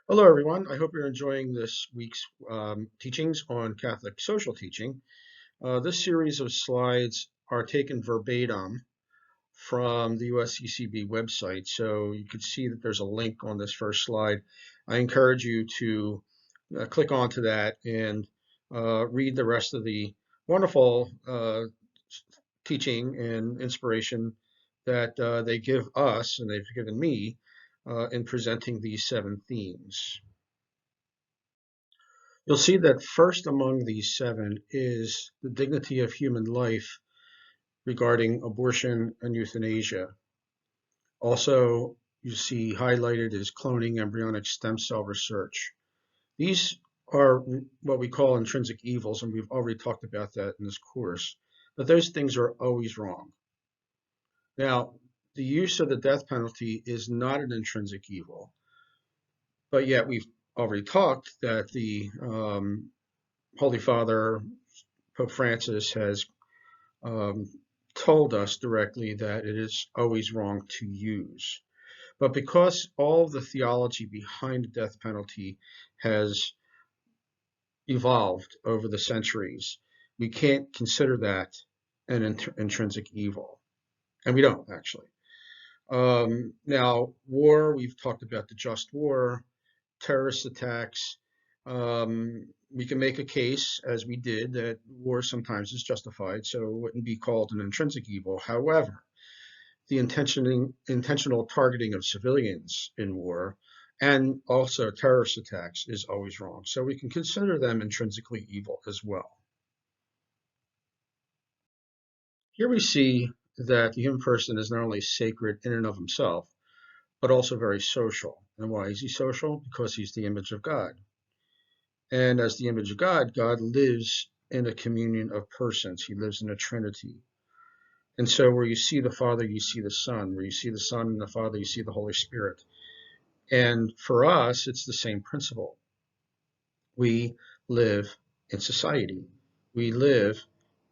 Hello, everyone. I hope you're enjoying this week's teachings on Catholic social teaching. This series of slides are taken verbatim from the USCCB website, so you can see that there's a link on this first slide. I encourage you to click onto that and read the rest of the wonderful teaching and inspiration that they give us and they've given me in presenting these 7 themes. You'll see that first among these 7 is the dignity of human life regarding abortion and euthanasia. Also, you see highlighted is cloning, embryonic stem cell research. These are what we call intrinsic evils, and we've already talked about that in this course. But those things are always wrong. Now, the use of the death penalty is not an intrinsic evil, but yet we've already talked that the Holy Father Pope Francis has um, told us directly that it is always wrong to use. But because all the theology behind the death penalty has evolved over the centuries, we can't consider that an intrinsic evil. And we don't, actually. Now, war, we've talked about the just war, terrorist attacks. We can make a case, as we did, that war sometimes is justified, so it wouldn't be called an intrinsic evil. However, the intentional targeting of civilians in war and also terrorist attacks is always wrong. So we can consider them intrinsically evil as well. Here we see that the human person is not only sacred in and of himself, but also very social. And why is he social? Because he's the image of God. And as the image of God, God lives in a communion of persons. He lives in a Trinity. And so where you see the Father, you see the Son. Where you see the Son and the Father, you see the Holy Spirit. And for us, it's the same principle. We live in society. We live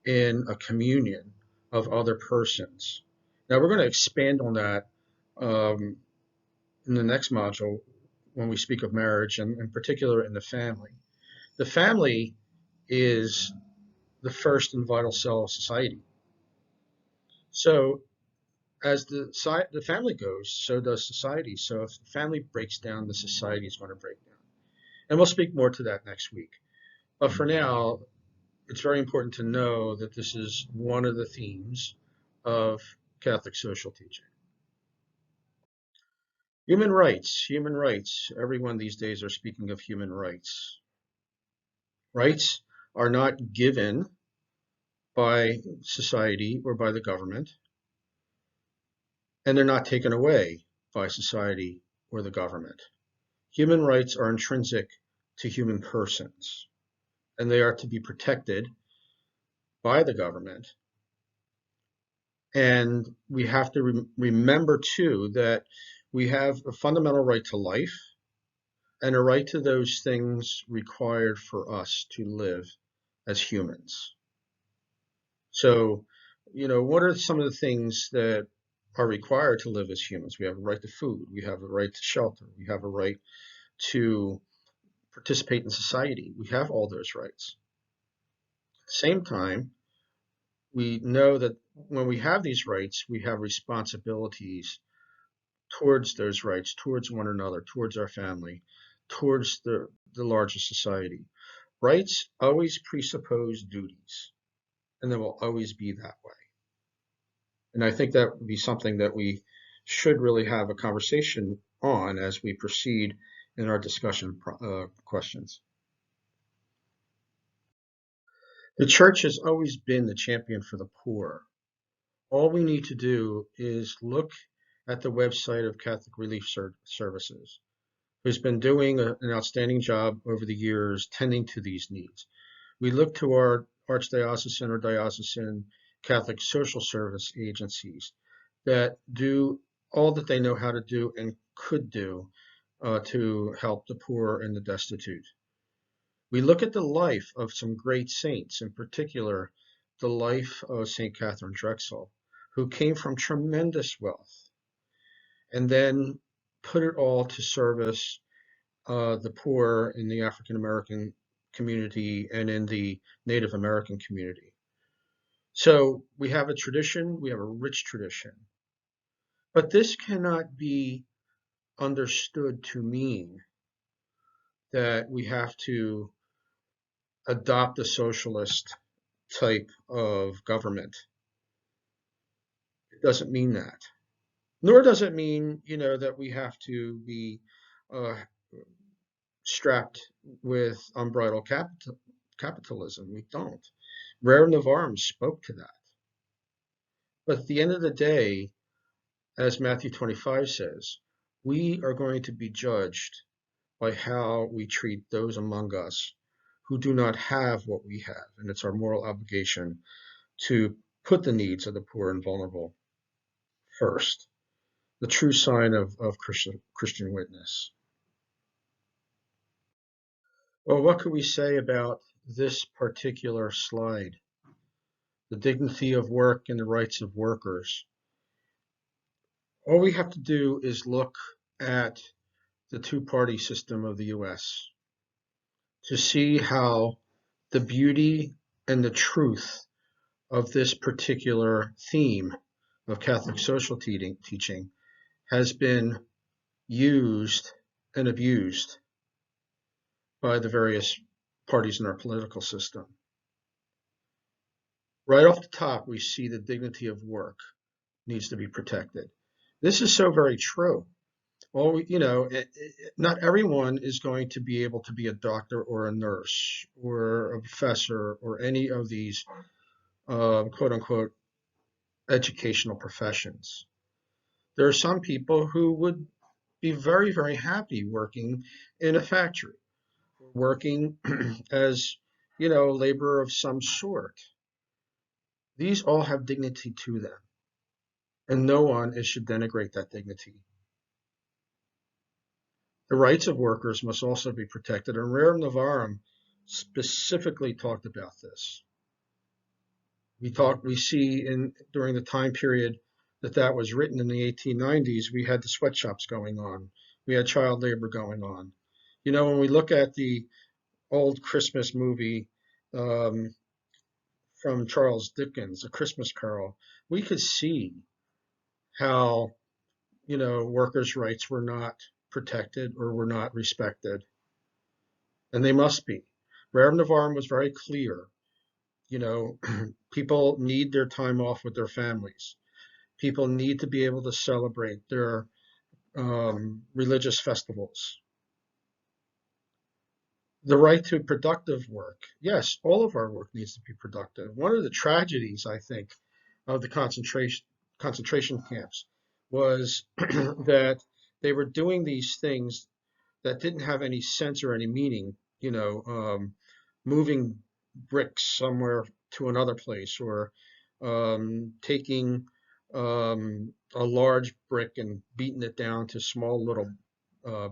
in a communion of other persons. Now we're going to expand on that um, in the next module when we speak of marriage and in particular in the family. The family is the first and vital cell of society. So as the family goes, so does society. So if the family breaks down, the society is going to break down. And we'll speak more to that next week. But for now, it's very important to know that this is one of the themes of Catholic social teaching. Human rights, human rights. Everyone these days are speaking of human rights. Rights are not given by society or by the government, and they're not taken away by society or the government. Human rights are intrinsic to human persons, and they are to be protected by the government. And we have to remember, too, that we have a fundamental right to life and a right to those things required for us to live as humans. So, what are some of the things that are required to live as humans? We have a right to food, we have a right to shelter, we have a right to participate in society. We have all those rights. At the same time, we know that when we have these rights, we have responsibilities towards those rights, towards one another, towards our family, towards the larger society. Rights always presuppose duties, and they will always be that way. And I think that would be something that we should really have a conversation on as we proceed in our discussion questions. The church has always been the champion for the poor. All we need to do is look at the website of Catholic Relief Services, who's been doing an outstanding job over the years tending to these needs. We look to our archdiocesan or diocesan Catholic social service agencies that do all that they know how to do and could do to help the poor and the destitute. We look at the life of some great saints, in particular, the life of St. Catherine Drexel, who came from tremendous wealth and then put it all to service the poor in the African American community and in the Native American community. So we have a tradition, we have a rich tradition, but this cannot be understood to mean that we have to adopt a socialist type of government. It doesn't mean that. Nor does it mean, that we have to be uh, strapped with unbridled capitalism. We don't. Rare Navarre spoke to that. But at the end of the day, as Matthew 25 says, we are going to be judged by how we treat those among us who do not have what we have. And it's our moral obligation to put the needs of the poor and vulnerable first, the true sign of Christian witness. Well, what could we say about this particular slide? The dignity of work and the rights of workers. All we have to do is look at the two-party system of the US to see how the beauty and the truth of this particular theme of Catholic social teaching has been used and abused by the various parties in our political system. Right off the top, we see the dignity of work needs to be protected. This is so very true. Well, not everyone is going to be able to be a doctor or a nurse or a professor or any of these quote unquote educational professions. There are some people who would be very, very happy working in a factory, working as, labor of some sort. These all have dignity to them, and no one should denigrate that dignity. The rights of workers must also be protected, and Rerum Novarum specifically talked about this. We see during the time period that was written in the 1890s, we had the sweatshops going on. We had child labor going on. When we look at the old Christmas movie from Charles Dickens, A Christmas Carol, we could see how, workers' rights were not protected or were not respected. And they must be. Rerum Novarum was very clear. People need their time off with their families. People need to be able to celebrate their religious festivals. The right to productive work. Yes, all of our work needs to be productive. One of the tragedies, I think, of the concentration camps was that they were doing these things that didn't have any sense or any meaning, moving bricks somewhere to another place, or taking a large brick and beating it down to small little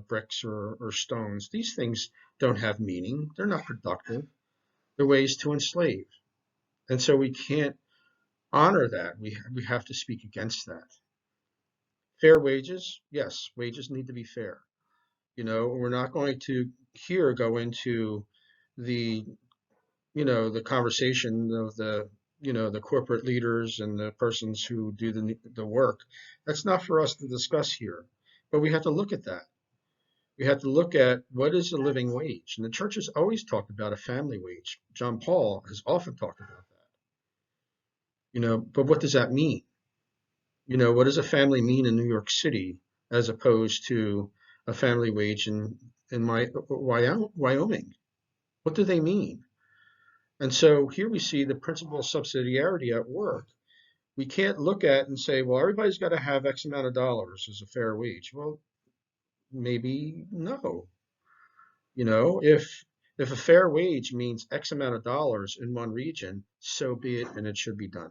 bricks or stones. These things don't have meaning. They're not productive. They're ways to enslave. And so we can't honor that. We have to speak against that. Fair wages, yes, wages need to be fair. We're not going to here go into the the conversation of the corporate leaders and the persons who do the work. That's not for us to discuss here, but we have to look at that. We have to look at what is a living wage, and the church has always talked about a family wage. John Paul has often talked about that. But what does that mean? What does a family mean in New York City as opposed to a family wage in Wyoming? What do they mean? And so here we see the principle of subsidiarity at work. We can't look at and say, well, everybody's got to have X amount of dollars as a fair wage. Well, maybe no. If a fair wage means X amount of dollars in one region, so be it, and it should be done.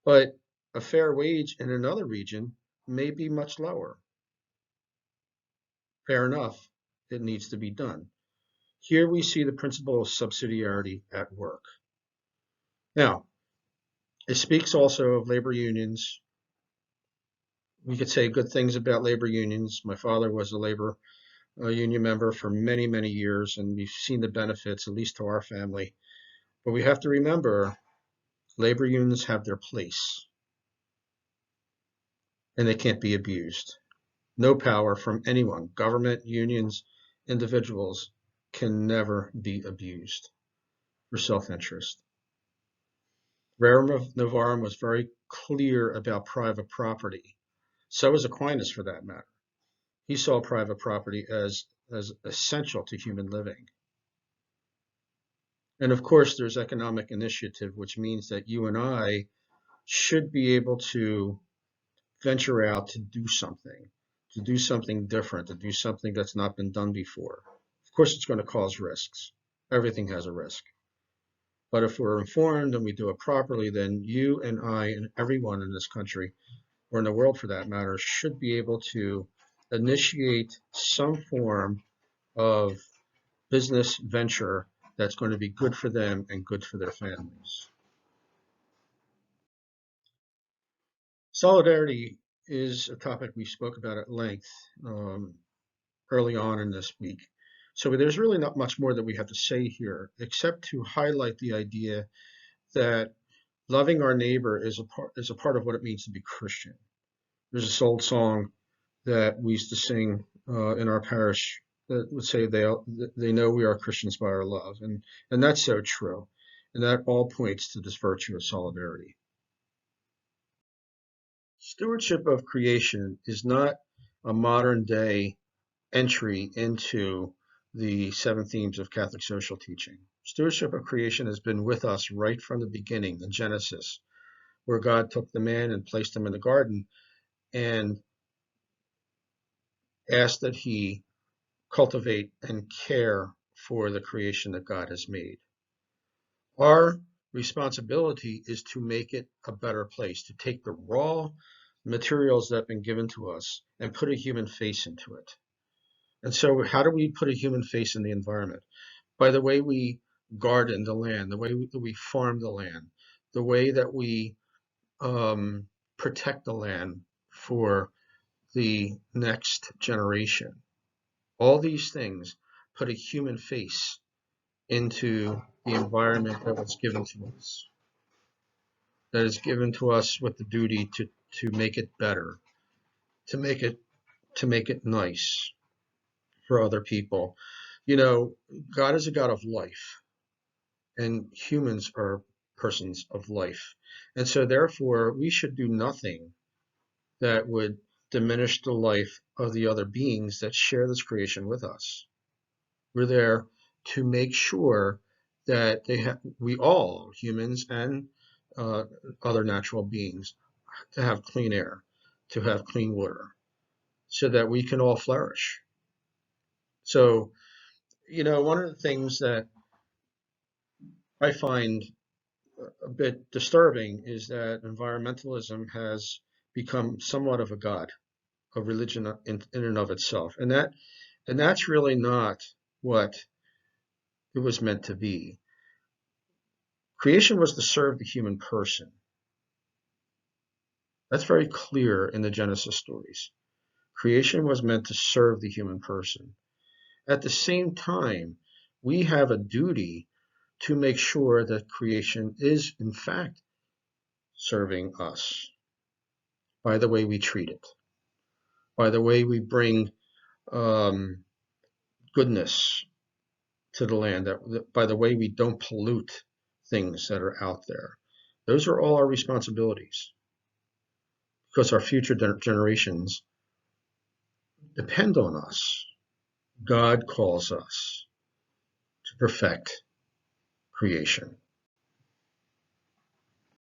But a fair wage in another region may be much lower. Fair enough, it needs to be done. Here we see the principle of subsidiarity at work. Now, it speaks also of labor unions. We could say good things about labor unions. My father was a labor a union member for many, many years, and we've seen the benefits, at least to our family. But we have to remember labor unions have their place, and they can't be abused. No power from anyone, government, unions, individuals, can never be abused for self-interest. Rerum Novarum was very clear about private property. So was Aquinas, for that matter. He saw private property as essential to human living. And of course, there's economic initiative, which means that you and I should be able to venture out to do something different, to do something that's not been done before. Of course, it's going to cause risks. Everything has a risk. But if we're informed and we do it properly, then you and I and everyone in this country, or in the world for that matter, should be able to initiate some form of business venture that's going to be good for them and good for their families. Solidarity is a topic we spoke about at length early on in this week. So there's really not much more that we have to say here, except to highlight the idea that loving our neighbor is a part of what it means to be Christian. There's this old song that we used to sing in our parish that would say they know we are Christians by our love, and that's so true, and that all points to this virtue of solidarity. Stewardship of creation is not a modern day entry into the seven themes of Catholic social teaching. Stewardship of creation has been with us right from the beginning, in Genesis, where God took the man and placed him in the garden and asked that he cultivate and care for the creation that God has made. Our responsibility is to make it a better place, to take the raw materials that have been given to us and put a human face into it. And so how do we put a human face in the environment? By the way we garden the land, the way that we farm the land, the way that we protect the land for the next generation. All these things put a human face into the environment that was given to us, that is given to us with the duty to make it better, to make it nice for other people. You know, God is a God of life, and humans are persons of life. And so therefore, we should do nothing that would diminish the life of the other beings that share this creation with us. We're there to make sure that we all, humans and other natural beings, to have clean air, to have clean water, so that we can all flourish. So, you know, one of the things that I find a bit disturbing is that environmentalism has become somewhat of a god, a religion in and of itself, and that's really not what it was meant to be. Creation was to serve the human person. That's very clear in the Genesis stories. Creation was meant to serve the human person. At the same time, we have a duty to make sure that creation is, in fact, serving us by the way we treat it, by the way we bring goodness to the land, by the way we don't pollute things that are out there. Those are all our responsibilities because our future generations depend on us. God calls us to perfect creation.